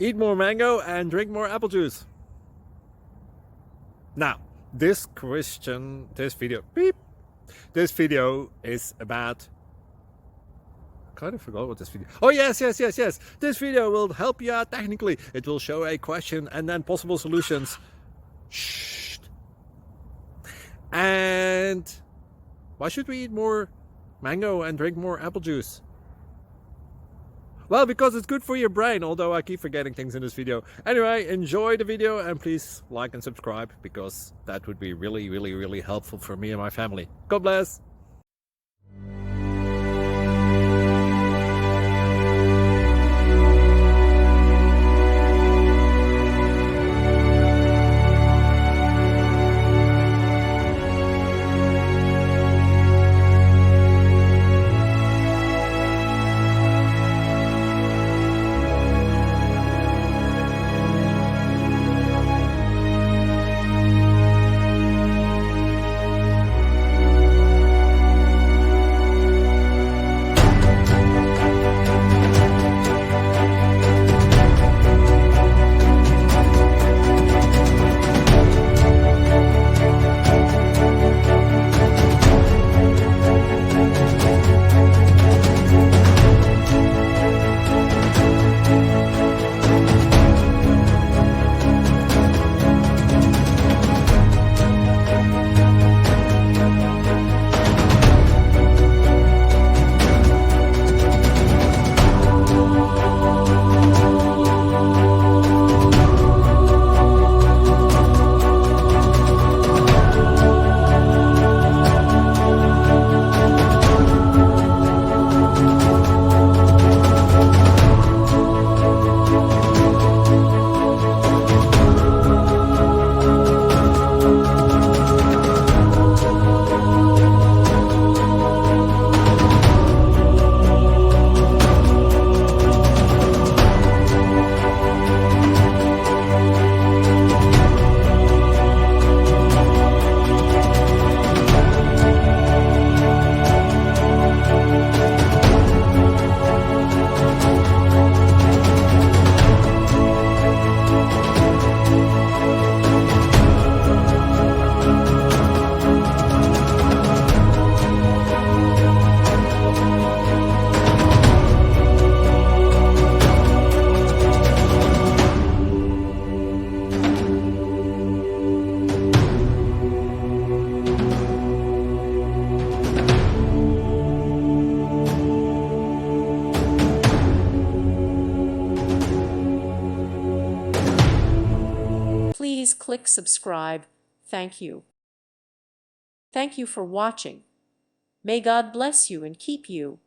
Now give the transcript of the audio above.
Eat more mango and drink more apple juice. Now, this video is about, I kind of forgot what this video. Oh yes. This video will help you out technically. It will show a question and then possible solutions. Shh. And why should we eat more mango and drink more apple juice? Well, because it's good for your brain, although I keep forgetting things in this video. Anyway, enjoy the video and please like and subscribe, because that would be really helpful for me and my family. God bless! Please click subscribe. Thank you. Thank you for watching. May God bless you and keep you.